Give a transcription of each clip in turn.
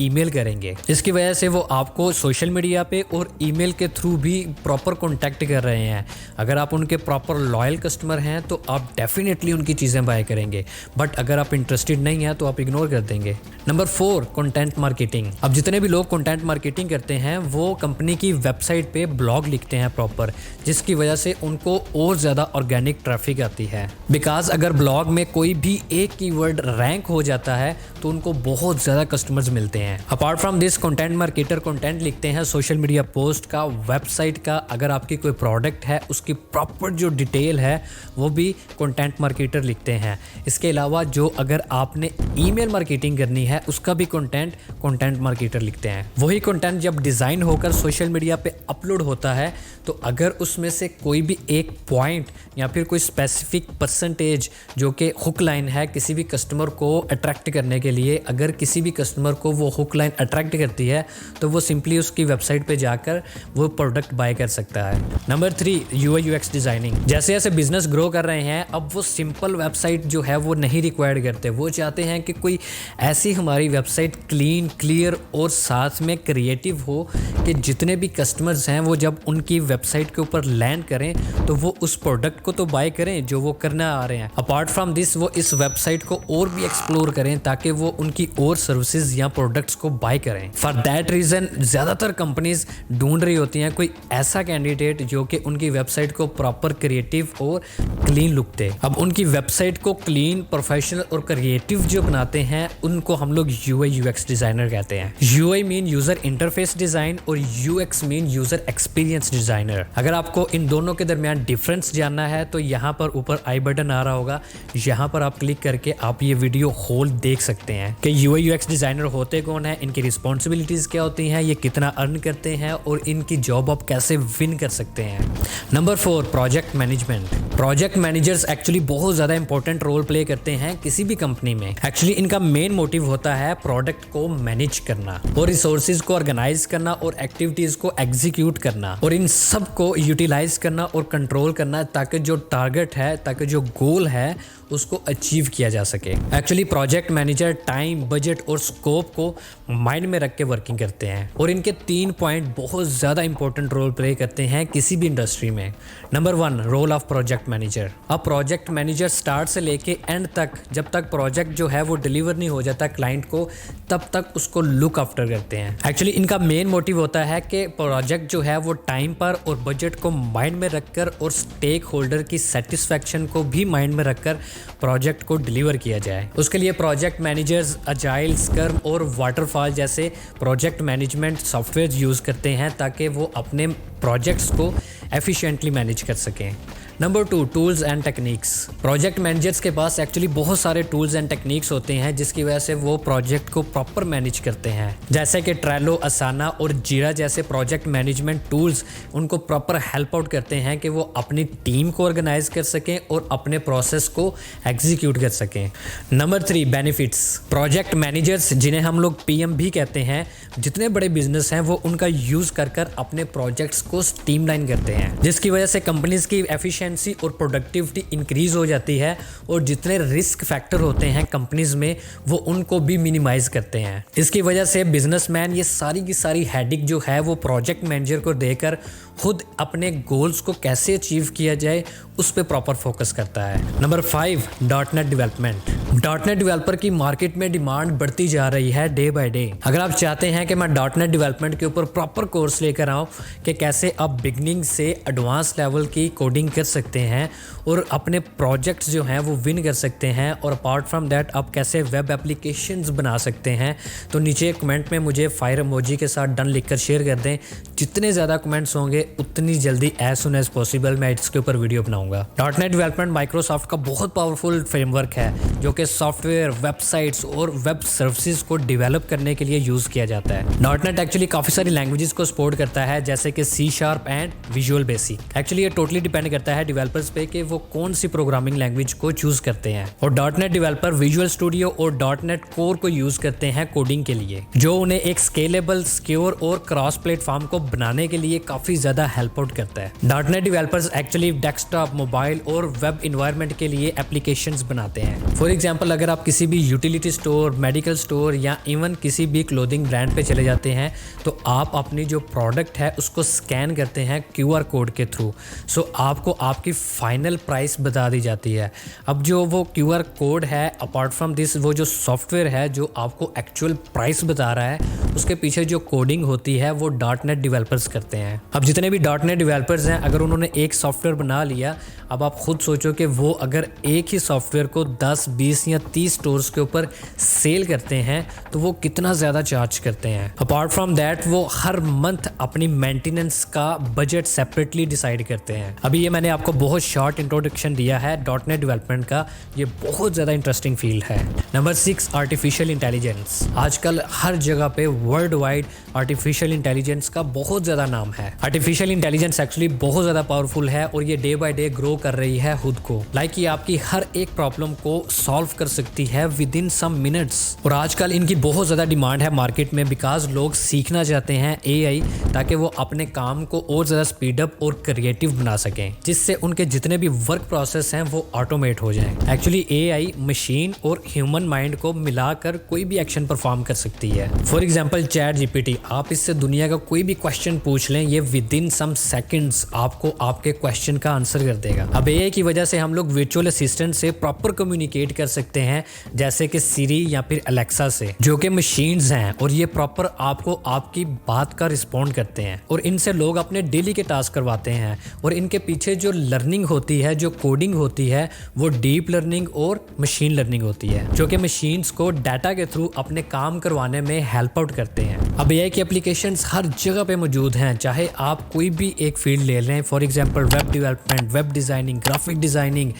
Email करेंगे। इसकी वजह से वो आपको सोशल मीडिया पे और ईमेल के थ्रू भी प्रॉपर कॉन्टैक्ट कर रहे हैं। अगर आप उनके प्रॉपर लॉयल कस्टमर हैं तो आप डेफिनेटली उनकी चीज़ें बाय करेंगे, बट अगर आप इंटरेस्टेड नहीं हैं तो आप इग्नोर कर देंगे। Number 4, content marketing. अब जितने भी लोग कंटेंट मार्केटिंग करते हैं वो कंपनी की वेबसाइट पे ब्लॉग लिखते हैं प्रॉपर, जिसकी वजह से उनको और ज़्यादा ऑर्गेनिक ट्रैफिक आती है। बिकॉज अगर ब्लॉग में कोई भी एक कीवर्ड रैंक हो जाता है तो उनको बहुत ज़्यादा कस्टमर्स मिलते हैं। Apart from this, content marketer content लिखते हैं सोशल मीडिया पोस्ट का, वेबसाइट का, अगर आपकी कोई प्रोडक्ट है उसकी प्रॉपर जो डिटेल है वो भी कंटेंट मार्केटर लिखते हैं। इसके अलावा जो अगर आपने ईमेल मार्केटिंग करनी है उसका भी कंटेंट मार्केटर लिखते हैं। वही कंटेंट जब डिज़ाइन होकर सोशल मीडिया पे अपलोड होता है तो अगर उसमें से कोई भी एक पॉइंट या फिर कोई स्पेसिफिक परसेंटेज जो कि हुक लाइन है किसी भी कस्टमर को अट्रैक्ट करने के लिए, अगर किसी भी कस्टमर को वो हुक लाइन अट्रैक्ट करती है तो वो सिंपली उसकी वेबसाइट पे जाकर वो प्रोडक्ट बाय कर सकता है। Number 3, UI UX designing. जैसे जैसे बिजनेस ग्रो कर रहे हैं अब वो सिंपल वेबसाइट जो है वो नहीं रिक्वायर्ड करते, वो चाहते हैं कि कोई ऐसी हमारी वेबसाइट क्लीन, क्लियर और साथ में क्रिएटिव हो कि जितने भी कस्टमर्स हैं वो जब उनकी वेबसाइट के ऊपर लैंड करें तो वो उस प्रोडक्ट को तो बाय करें जो वो करना आ रहे हैं। अपार्ट फ्रॉम दिस वो इस वेबसाइट को और भी एक्सप्लोर करें ताकि वो उनकी और सर्विसेज या प्रोडक्ट्स को बाय करें। फॉर दैट रीज़न ज़्यादातर कंपनीज ढूंढ रही होती हैं कोई ऐसा कैंडिडेट जो कि उनकी वेबसाइट को प्रॉपर क्रिएटिव और क्लीन लुक दे। अब उनकी वेबसाइट को क्लीन, प्रोफेशनल और क्रिएटिव जो बनाते हैं उनको हम लोग UI UX डिज़ाइनर कहते हैं। UI mean user interface design और UX mean user experience designer. अगर आपको इन दोनों के दरमियान डिफरेंस जानना है तो यहाँ पर ऊपर आई बटन आ रहा होगा, यहाँ पर आप क्लिक करके आप ये वीडियो होल देख सकते हैं कि UI UX डिज़ाइनर होते कौन है, इनकी रिस्पॉन्सिबिलिटीज़ क्या होती हैं, ये कितना अर्न करते हैं और इनकी जॉब आप कैसे विन कर सकते हैं। Number 4, project management. Project managers actually बहुत ज़्यादा इंपॉर्टेंट रोल प्ले करते हैं किसी भी कंपनी में। एक्चुअली इनका मेन मोटिव होता है प्रोडक्ट को मैनेज करना और रिसोर्सेज को ऑर्गेनाइज करना और एक्टिविटीज़ को एग्जीक्यूट करना और इन सब को यूटिलाइज करना और कंट्रोल करना ताकि जो टारगेट है, ताकि जो गोल है उसको अचीव किया जा सके। Actually project manager time, budget और स्कोप को माइंड में रख के वर्किंग करते हैं और इनके 3 पॉइंट बहुत ज़्यादा इंपॉर्टेंट रोल प्ले करते हैं किसी भी इंडस्ट्री में। Number 1, role of project manager. अब प्रोजेक्ट मैनेजर स्टार्ट से लेके एंड तक, जब तक प्रोजेक्ट जो है वो डिलीवर नहीं हो जाता क्लाइंट को, तब तक उसको लुक आफ्टर करते हैं। एक्चुअली इनका मेन मोटिव होता है कि प्रोजेक्ट जो है वो टाइम पर और बजट को माइंड में रखकर और स्टेक होल्डर की सेटिस्फैक्शन को भी माइंड में रखकर प्रोजेक्ट को डिलीवर किया जाए। उसके लिए प्रोजेक्ट मैनेजर्स अजाइल, स्क्रम और वाटरफॉल जैसे प्रोजेक्ट मैनेजमेंट सॉफ्टवेयर यूज़ करते हैं ताकि वो अपने प्रोजेक्ट्स को एफिशिएंटली मैनेज कर सकें। Number 2, tools and techniques. Project managers के पास एक्चुअली बहुत सारे टूल्स एंड टेक्निक्स होते हैं जिसकी वजह से वो प्रोजेक्ट को प्रॉपर मैनेज करते हैं, जैसे कि ट्रेलो, असाना और जीरा जैसे प्रोजेक्ट मैनेजमेंट टूल्स उनको प्रॉपर हेल्प आउट करते हैं कि वो अपनी टीम को ऑर्गेनाइज कर सकें और अपने प्रोसेस को एग्जीक्यूट कर सकें। Number 3, benefits. प्रोजेक्ट मैनेजर्स जिन्हें हम लोग PM भी कहते हैं, जितने बड़े बिजनेस हैं वो उनका यूज़ कर अपने प्रोजेक्ट्स को स्ट्रीमलाइन करते हैं, जिसकी वजह से कंपनीज की एफिशिएंसी और प्रोडक्टिविटी इंक्रीज हो जाती है और जितने रिस्क फैक्टर होते हैं कंपनीज में वो उनको भी मिनिमाइज करते हैं। इसकी वजह से बिजनेसमैन ये सारी की सारी हेडिक जो है वो प्रोजेक्ट मैनेजर को देकर खुद अपने गोल्स को कैसे अचीव किया जाए उस पर प्रॉपर फोकस करता है। Number 5, .NET development. .NET developer की मार्केट में डिमांड बढ़ती जा रही है डे बाय डे। अगर आप चाहते हैं कि मैं .NET डेवलपमेंट के ऊपर प्रॉपर कोर्स लेकर आऊँ कि कैसे आप बिगनिंग से एडवांस लेवल की कोडिंग कर सकते हैं और अपने प्रोजेक्ट्स जो हैं वो विन कर सकते हैं, और अपार्ट फ्रॉम दैट आप कैसे वेब एप्लीकेशंस बना सकते हैं, तो नीचे कमेंट में मुझे फायर इमोजी के साथ डन लिखकर शेयर कर दें। जितने ज़्यादा कमेंट्स होंगे उतनी जल्दी एज सुन एज पॉसिबल मैं इसके ऊपर वीडियो बनाऊंगा। .NET डेवलपमेंट माइक्रोसॉफ्ट का बहुत पावरफुल फ्रेमवर्क है जो कि सॉफ्टवेयर, वेबसाइट्स और वेब सर्विसेज को डेवलप करने के लिए यूज़ किया जाता है। .NET एक्चुअली काफ़ी सारी लैंग्वेजेस को सपोर्ट करता है जैसे कि C# and visual basic. Actually ये टोटली डिपेंड करता है डेवलपर्स पे कि वो कौन सी प्रोग्रामिंग लैंग्वेज को चूज़ करते हैं, और .NET डेवलपर विजुअल स्टूडियो और .NET कोर को यूज़ करते हैं कोडिंग के लिए, जो उन्हें एक स्केलेबल, सिक्योर और क्रॉस प्लेटफॉर्म को बनाने के लिए काफ़ी ज़्यादा ज़्यादा हेल्प आउट करता है। .NET developers actually desktop, mobile और वेब इन्वायरमेंट के लिए एप्लीकेशंस बनाते हैं। फॉर एग्जांपल अगर आप किसी भी यूटिलिटी स्टोर, मेडिकल स्टोर या इवन किसी भी क्लोथिंग ब्रांड पे चले जाते हैं तो आप अपनी जो प्रोडक्ट है उसको स्कैन करते हैं QR कोड के थ्रू। सो आपको आपकी फाइनल प्राइस बता दी जाती है। अब जो वो QR कोड है, अपार्ट फ्रॉम दिस वो जो सॉफ्टवेयर है जो आपको एक्चुअल प्राइस बता रहा है, उसके पीछे जो कोडिंग होती है वो .NET डेवलपर्स करते हैं। अब जितने भी .NET डेवलपर्स हैं, अगर उन्होंने एक सॉफ्टवेयर बना लिया, अब आप खुद सोचो कि वो अगर एक ही सॉफ्टवेयर को 10, 20 या 30 स्टोर्स के ऊपर सेल करते हैं तो वो कितना ज़्यादा चार्ज करते हैं। अपार्ट फ्रॉम दैट वो हर मंथ अपनी मेंटेनेंस का बजट सेपरेटली डिसाइड करते हैं। अभी ये मैंने आपको बहुत शॉर्ट इंट्रोडक्शन दिया है .NET डेवलपमेंट का, ये बहुत ज़्यादा इंटरेस्टिंग फील्ड है। Number 6, artificial intelligence. आजकल हर जगह पे वर्ल्ड वाइड आर्टिफिशियल इंटेलिजेंस का बहुत ज़्यादा नाम है। आर्टिफिशियल इंटेलिजेंस एक्चुअली बहुत ज़्यादा पावरफुल है और ये डे बाय डे ग्रो कर रही है खुद को। लाइक ये आपकी हर एक प्रॉब्लम को सॉल्व कर सकती है विद इन सम मिनट्स। और आजकल इनकी बहुत ज़्यादा डिमांड है मार्केट में, बिकॉज लोग सीखना चाहते हैं AI ताकि वो अपने काम को और ज़्यादा स्पीड अप और क्रिएटिव बना सकें, जिससे उनके जितने भी वर्क प्रोसेस हैं वो ऑटोमेट हो जाएं। एक्चुअली AI मशीन और ह्यूमन माइंड को मिलाकर कोई भी एक्शन परफॉर्म कर सकती है। फॉर एग्जाम्पल ChatGPT, आप इससे दुनिया का कोई भी क्वेश्चन पूछ लें, ये विद इन सम सेकेंड्स आपको आपके क्वेश्चन का आंसर कर देगा। अब AI की वजह से हम लोग वर्चुअल असिस्टेंट से प्रॉपर कम्युनिकेट कर सकते हैं, जैसे कि सिरी या फिर अलेक्सा से, जो कि मशीन्स हैं और ये प्रॉपर आपको आपकी बात का रिस्पॉन्ड करते हैं। और इनसे लोग अपने डेली के टास्क करवाते हैं और इनके पीछे जो लर्निंग होती है, जो कोडिंग होती है, वो डीप लर्निंग और मशीन लर्निंग होती है, जो कि मशीन्स को डाटा के थ्रू अपने काम करवाने में हेल्प आउट करते हैं। अब AI की एप्लीकेशंस हर जगह पे मौजूद हैं, चाहे आप कोई भी एक फील्ड ले लें। For example web development, web designing, graphic designing,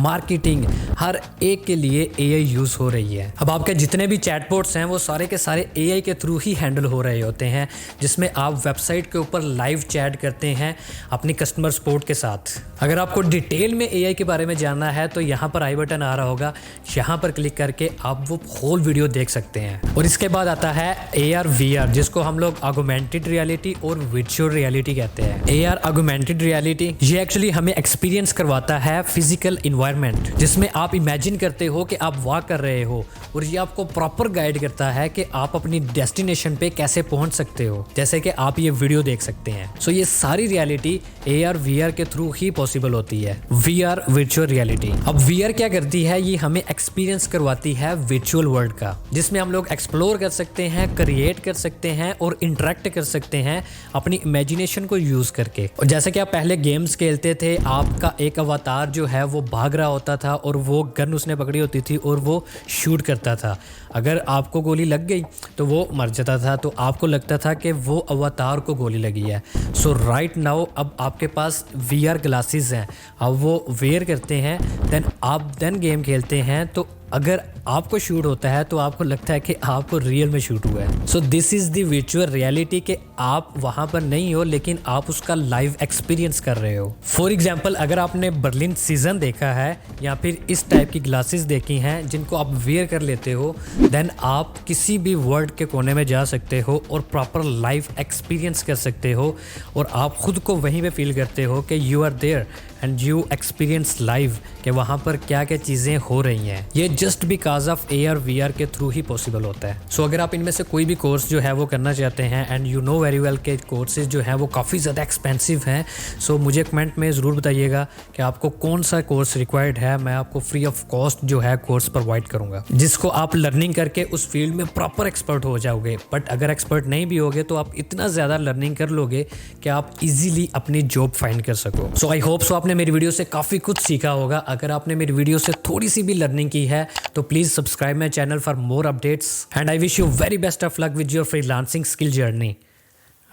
marketing, हर एक के लिए AI यूज़ हो रही है। अब आपके जितने भी चैटबॉट्स हैं वो सारे के सारे AI के थ्रू ही हैंडल हो रहे होते हैं, जिसमें आप वेबसाइट के ऊपर लाइव चैट करते हैं अपनी कस्टमर सपोर्ट के साथ। अगर आपको डिटेल में AI के बारे में जानना है तो यहाँ पर आई बटन आ रहा होगा, यहाँ पर क्लिक करके आप वो होल वीडियो देख सकते हैं। और इसके बाद आता है AR VR, जिसको हम लोग ऑगमेंटेड रियलिटी और वर्चुअल रियलिटी कहते हैं। AR ऑगमेंटेड रियलिटी ये एक्चुअली हमें एक्सपीरियंस करवाता है फिजिकल इन्वायरमेंट, जिसमें आप इमेजिन करते हो कि आप वॉक कर रहे हो और ये आपको प्रॉपर गाइड करता है कि आप अपनी डेस्टिनेशन पे कैसे पहुंच सकते हो, जैसे कि आप ये वीडियो देख सकते हैं। सो ये सारी रियलिटी AR VR के थ्रू ही पॉसिबल होती है। VR virtual reality. अब VR क्या करती है, ये हमें एक्सपीरियंस करवाती है वर्चुअल वर्ल्ड का, जिसमें हम लोग एक्सप्लोर कर सकते हैं, क्रिएट कर सकते हैं और इंटरेक्ट कर सकते हैं अपनी इमेजिनेशन को यूज करके। और जैसे कि आप पहले गेम्स खेलते थे, आपका एक अवतार जो है वो भाग रहा होता था और वो गन उसने पकड़ी होती थी और वो शूट करता था। अगर आपको गोली लग गई तो वो मर जाता था, तो आपको लगता था कि वो अवतार को गोली लगी है। सो राइट नाउ अब आपके पास VR ग्लासेस हैं, अब वो वेयर करते हैं, देन गेम खेलते हैं, तो अगर आपको शूट होता है तो आपको लगता है कि आपको रियल में शूट हुआ है। So this is the virtual reality, कि आप वहाँ पर नहीं हो लेकिन आप उसका लाइव एक्सपीरियंस कर रहे हो। फॉर एग्जांपल अगर आपने बर्लिन सीजन देखा है या फिर इस टाइप की ग्लासेस देखी हैं जिनको आप वेयर कर लेते हो, देन आप किसी भी वर्ल्ड के कोने में जा सकते हो और प्रॉपर लाइव एक्सपीरियंस कर सकते हो और आप खुद को वहीं पे फील करते हो कि you are there and you experience live कि वहाँ पर क्या क्या चीज़ें हो रही हैं। ये just because of AR VR के थ्रू ही पॉसिबल होता है। सो अगर आप इनमें से कोई भी कोर्स जो है वो करना चाहते हैं, and you know very well के कोर्सेज जो हैं वो काफ़ी ज़्यादा एक्सपेंसिव हैं, सो मुझे कमेंट में ज़रूर बताइएगा कि आपको कौन सा कोर्स रिक्वायर्ड है। मैं आपको फ्री ऑफ कॉस्ट जो है कोर्स प्रोवाइड करूँगा, जिसको आप लर्निंग करके उस फील्ड में प्रॉपर एक्सपर्ट हो जाओगे। बट अगर एक्सपर्ट नहीं भी होगे तो आप इतना ज़्यादा लर्निंग कर लोगे कि आप ईजिली अपनी जॉब फाइंड कर सको। सो आई होप सो आपने मेरी वीडियो से काफ़ी कुछ सीखा होगा। अगर आपने मेरी वीडियो से थोड़ी सी भी लर्निंग की है तो please subscribe my channel for more updates, and I wish you very best of luck with your freelancing skill journey.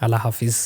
अल्लाह हाफिज़।